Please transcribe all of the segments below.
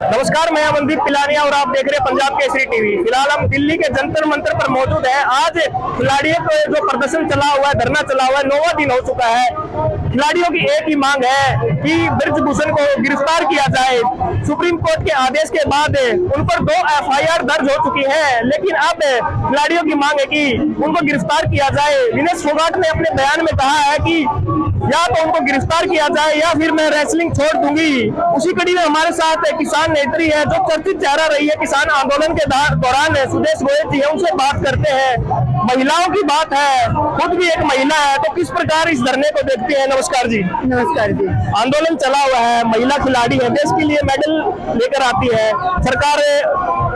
नमस्कार, मैं अमनदीप पिलानिया और आप देख रहे हैं पंजाब केसरी टीवी। फिलहाल हम दिल्ली के जंतर मंतर पर मौजूद हैं। आज खिलाड़ियों को जो प्रदर्शन चला हुआ है, धरना चला हुआ है, 9वां दिन हो चुका है। खिलाड़ियों की एक ही मांग है कि ब्रजभूषण को गिरफ्तार किया जाए। सुप्रीम कोर्ट के आदेश के बाद उन पर 2 FIR दर्ज हो चुकी है, लेकिन अब खिलाड़ियों की मांग है कि उनको गिरफ्तार किया जाए। विनेश फोगाट ने अपने बयान में कहा है कि या तो उनको गिरफ्तार किया जाए या फिर मैं रेसलिंग छोड़ दूंगी। उसी कड़ी में हमारे साथ किसान नेत्री है जो चर्चित चेहरा रही है किसान आंदोलन के दौरान सुदेश गोयल जी है, उनसे बात करते हैं। महिलाओं की बात है, खुद भी एक महिला है, तो किस प्रकार इस धरने को देखते हैं। नमस्कार जी। नमस्कार जी। आंदोलन चला हुआ है, महिला खिलाड़ी है, देश के लिए मेडल लेकर आती है, सरकार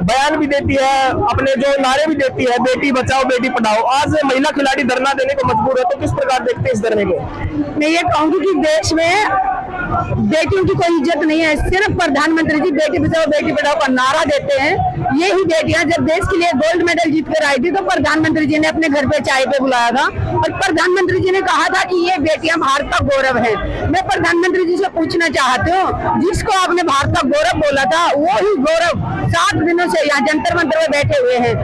बयान भी देती है, अपने जो नारे भी देती है, बेटी बचाओ बेटी पढ़ाओ। आज महिला खिलाड़ी धरना देने को मजबूर है, तो किस प्रकार देखते हैं इस धरने को। मैं ये कहूंगी कि देश में बेटियों की कोई इज्जत नहीं है। सिर्फ प्रधानमंत्री जी बेटी बचाओ बेटी पढ़ाओ का नारा देते हैं। ये ही बेटियां जब देश के लिए गोल्ड मेडल जीत कर आई थी तो प्रधानमंत्री जी ने अपने घर पे चाय पे बुलाया था और प्रधानमंत्री जी ने कहा था कि ये बेटियां भारत का गौरव है। मैं प्रधानमंत्री जी से पूछना चाहती हूँ, जिसको आपने भारत का गौरव बोला था वो ही गौरव 7 दिनों से यहाँ जंतर मंतर में बैठे हुए हैं।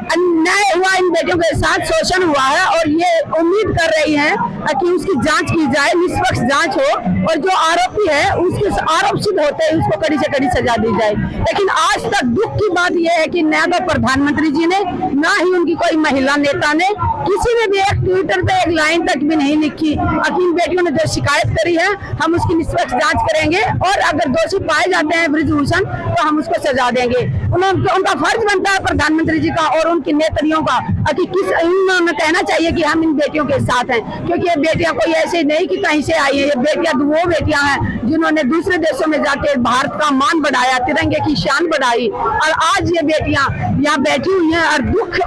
अन्याय हुआ, इन बेटियों के साथ शोषण हुआ है और ये उम्मीद कर रही है कि उसकी जांच की जाए, निष्पक्ष जांच हो और जो आरोपी है उसके आरोप सिद्ध होते हैं उसको कड़ी से कड़ी सजा दी जाए। लेकिन आज तक दुख की बात यह है कि न तो प्रधानमंत्री जी ने ना ही उनकी कोई महिला नेता ने किसी ने भी एक ट्विटर पे एक लाइन तक भी नहीं लिखी। इन बेटियों ने जो शिकायत करी है हम उसकी निष्पक्ष जांच करेंगे और अगर दोषी पाए जाते हैं ब्रजभूषण तो हम उसको सजा देंगे। उनका फर्ज बनता है प्रधानमंत्री जी का और उनकी नेत्रियों का कि किस इन्होंने कहना चाहिए कि हम इन बेटियों के साथ हैं, क्योंकि ये बेटियां कोई ऐसे नहीं कि कहीं से आई है। ये बेटियां वो बेटियां हैं जिन्होंने दूसरे देशों में जाके भारत का मान बढ़ाया, तिरंगे की शान बढ़ाई और आज ये बेटियां यहाँ बैठी हुई हैं। और दुख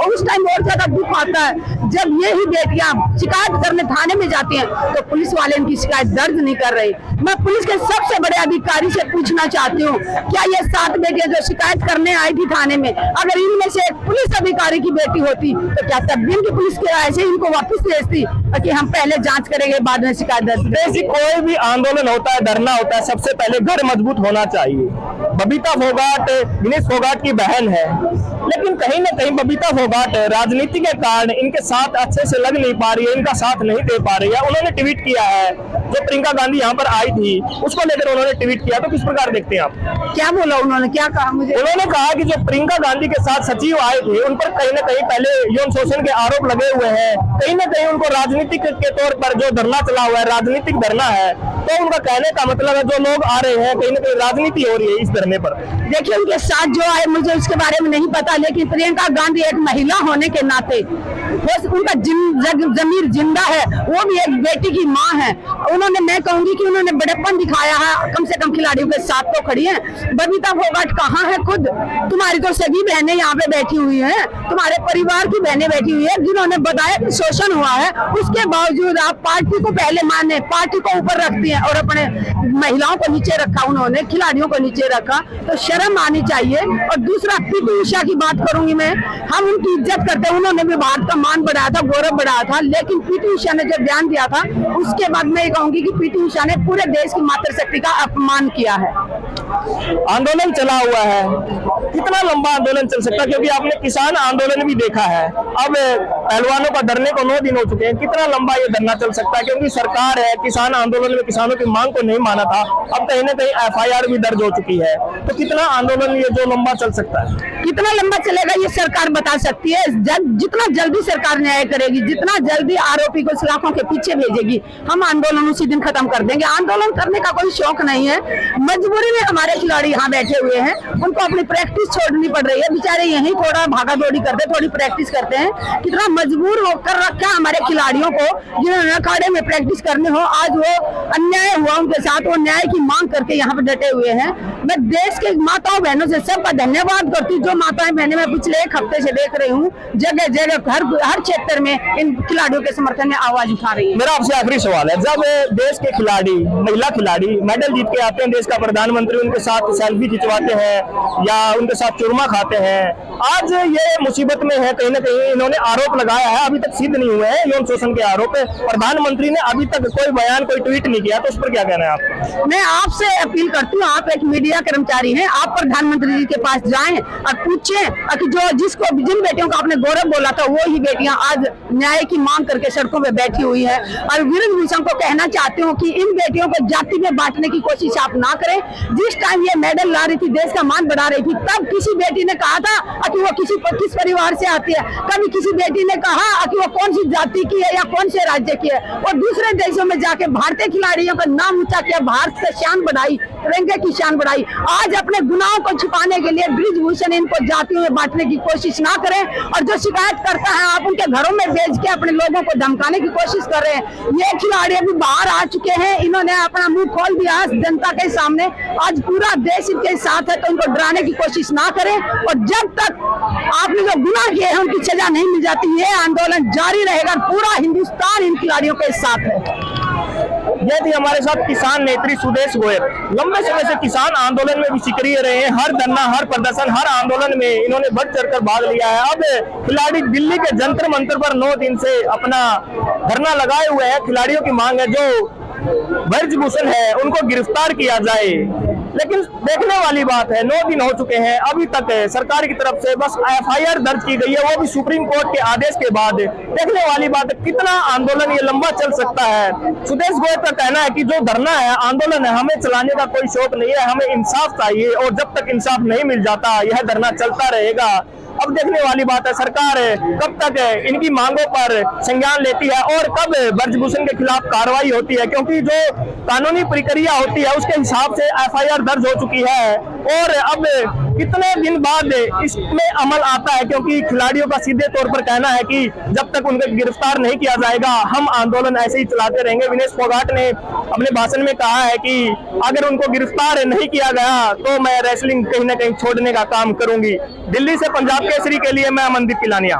उस टाइम और ज्यादा दुख आता है जब ये ही बेटियां शिकायत करने थाने में जाती हैं तो पुलिस वाले इनकी शिकायत दर्ज नहीं कर रही। मैं पुलिस के सबसे बड़े अधिकारी से पूछना चाहती हूँ, क्या ये 7 बेटियां जो शिकायत करने आई थी थाने में, अगर इनमें से एक पुलिस अधिकारी की बेटी होती तो क्या तब भी इनकी पुलिस के ऐसे इनको वापस भेजती कि हम पहले जांच करेंगे बाद में शिकायत दर्ज। कोई भी आंदोलन होता है, धरना होता है, सबसे पहले घर मजबूत होना चाहिए। बबीता फोगाट विनेश फोगाट की बहन है, लेकिन कहीं ना कहीं बबीता फोगाट राजनीति के कारण इनके साथ अच्छे से लग नहीं पा रही है, इनका साथ नहीं दे पा रही है। उन्होंने ट्वीट किया है, जो प्रियंका गांधी यहाँ पर आई थी उसको लेकर उन्होंने ट्वीट किया, तो किस प्रकार देखते हैं आप। क्या बोला उन्होंने, क्या कहा मुझे? उन्होंने कहा कि जो प्रियंका गांधी के साथ सचिव आए थे उन पर कहीं ना कहीं पहले यौन शोषण के आरोप लगे हुए हैं, कहीं ना कहीं उनको राजनीतिक के तौर पर जो धरना चला हुआ है राजनीतिक धरना है, तो उनका कहने का मतलब है जो लोग आ रहे हैं कहीं ना कहीं राजनीति हो रही है इस धरने पर। देखिए उनके साथ जो आए मुझे उसके बारे में नहीं पता, लेकिन प्रियंका गांधी एक महिला होने के नाते उनका जमीर जिंदा है, वो भी एक बेटी की माँ है। उन्होंने, मैं कहूंगी कि उन्होंने बड़प्पन दिखाया है, कम से कम खिलाड़ियों के साथ तो खड़ी है। बबीता फोगाट कहाँ है खुद? तुम्हारी तो सभी बहनें यहाँ पे बैठी हुई हैं, तुम्हारे परिवार की बहनें बैठी हुई है जिन्होंने बताया कि शोषण हुआ है, उसके बावजूद आप पार्टी को पहले माने, पार्टी को ऊपर रखती है और अपने महिलाओं को नीचे रखा, उन्होंने खिलाड़ियों को नीचे रखा, तो शर्म आनी चाहिए। और दूसरा पीटी उषा की बात करूंगी मैं, हम उनकी इज्जत करते हैं, उन्होंने भी भारत का मान बढ़ाया था, गौरव बढ़ाया था, लेकिन पीटी उषा ने जो बयान दिया था उसके बाद मैं कहूंगी कि पीटी उषा ने पूरे देश की मातृशक्ति का अपमान किया है। आंदोलन चला हुआ है, कितना लंबा आंदोलन चल सकता है, क्योंकि आपने किसान आंदोलन भी देखा है। अब पहलवानों का धरने को 9 दिन हो चुके हैं, कितना लंबा ये धरना चल सकता है, क्योंकि सरकार है किसान आंदोलन में किसानों की मांग को नहीं माना था, अब कहीं ना कहीं FIR भी दर्ज हो चुकी है, तो कितना आंदोलन ये जो लंबा चल सकता है। कितना लंबा चलेगा ये सरकार बता सकती है। जितना जल्दी सरकार न्याय करेगी, जितना जल्दी आरोपी को सलाखों के पीछे भेजेगी, हम आंदोलन उसी दिन खत्म कर देंगे। आंदोलन करने का कोई शौक नहीं है, मजबूरी में हमारे खिलाड़ी यहाँ बैठे हुए हैं, उनको अपनी प्रैक्टिस छोड़नी पड़ रही है। बेचारे यहीं थोड़ा भागा दौड़ी करते, थोड़ी प्रैक्टिस करते हैं। कितना मजबूर होकर रखा है हमारे खिलाड़ियों को, जिन्होंने अखाड़े में प्रैक्टिस करनी हो, आज वो अन्याय हुआ उनके साथ, वो न्याय की मांग करके यहाँ पे डटे हुए हैं। मैं देश के माताओं बहनों से सबका धन्यवाद करती हूँ, जो माताएं बहनें मैं पिछले 1 हफ्ते से देख रही हूँ, जगह जगह हर क्षेत्र में इन खिलाड़ियों के समर्थन में आवाज उठा रही है। मेरा आपसे आखिरी सवाल है, जब देश के खिलाड़ी, महिला खिलाड़ी मेडल जीत के आते हैं, देश का प्रधानमंत्री उनके साथ सेल्फी खिंचवाते हैं या उनके साथ चूरमा खाते हैं, आज ये मुसीबत में है, कहीं ना कहीं इन्होंने आरोप लगाया है, अभी तक सिद्ध नहीं हुए हैं यौन शोषण के आरोप। प्रधानमंत्री ने अभी तक कोई बयान, कोई ट्वीट नहीं किया, तो उस पर क्या कहना है आपका? मैं आपसे अपील करती हूँ, आप एक मीडिया कर्मचारी हैं, आप प्रधानमंत्री जी के पास जाएं और पूछें कि जिन बेटियों को आपने गौरव बोला था वो ही बेटियां आज न्याय की मांग करके सड़कों पे बैठी हुई है। और वीरभूषण को कहना चाहती हूँ कि इन बेटियों को जाति में बांटने की कोशिश आप ना करें। जिस टाइम ये मेडल ला रही थी, देश का मान बढ़ा रही थी, तब किसी बेटी ने कहा था कि वो किस परिवार से आती है, कभी किसी बेटी ने कहा कि वो कौन सी जाति की है या कौन से राज्य की है। और दूसरे देशों में जाके भारतीय खिलाड़ियों का नाम ऊंचा किया, भारत की शान बढ़ाई, तिरंगे की शान बढ़ाई। आज अपने गुनाहों को छिपाने के लिए बृजभूषण इनको जातियों में बांटने की कोशिश ना करें। और जो शिकायत करता है, आप उनके घरों में भेज के अपने लोगों को धमकाने की कोशिश कर रहे हैं। ये खिलाड़ी अभी बाहर आ चुके हैं, इन्होंने अपना मुंह खोल दिया जनता के सामने। आज पूरा देश इनके साथ है, तो इनको डराने की कोशिश ना करें। और जब तक आपने जो गुनाह किए हैं उनकी सजा नहीं मिल जाती, ये आंदोलन जारी रहेगा। पूरा हिंदुस्तान इन खिलाड़ियों के साथ है। ये थी हमारे साथ किसान नेत्री सुदेश गोयल। लंबे समय से किसान आंदोलन में भी सक्रिय रहे हैं। हर धरना, हर प्रदर्शन, हर आंदोलन में इन्होंने बढ़ चढ़कर भाग लिया है। अब खिलाड़ी दिल्ली के जंतर मंतर पर 9 दिन से अपना धरना लगाए हुए हैं। खिलाड़ियों की मांग है जो बृजभूषण है उनको गिरफ्तार किया जाए। लेकिन देखने वाली बात है, 9 दिन हो चुके हैं, अभी तक सरकार की तरफ से बस FIR दर्ज की गई है, वो भी सुप्रीम कोर्ट के आदेश के बाद। देखने वाली बात है कितना आंदोलन ये लंबा चल सकता है। सुदेश गोयल का कहना है कि जो धरना है, आंदोलन है, हमें चलाने का कोई शौक नहीं है, हमें इंसाफ चाहिए और जब तक इंसाफ नहीं मिल जाता यह धरना चलता रहेगा। अब देखने वाली बात है सरकार कब तक इनकी मांगों पर संज्ञान लेती है और कब बृजभूषण के खिलाफ कार्रवाई होती है, क्योंकि जो कानूनी प्रक्रिया होती है उसके हिसाब से FIR दर्ज हो चुकी है। और अब कितने दिन बाद इसमें अमल आता है, क्योंकि खिलाड़ियों का सीधे तौर पर कहना है कि जब तक उनको गिरफ्तार नहीं किया जाएगा हम आंदोलन ऐसे ही चलाते रहेंगे। विनेश फोगाट ने अपने भाषण में कहा है कि अगर उनको गिरफ्तार नहीं किया गया तो मैं रेसलिंग कहीं ना कहीं छोड़ने का काम करूंगी। दिल्ली से पंजाब केसरी के लिए मैं अमनदीप पिलानिया।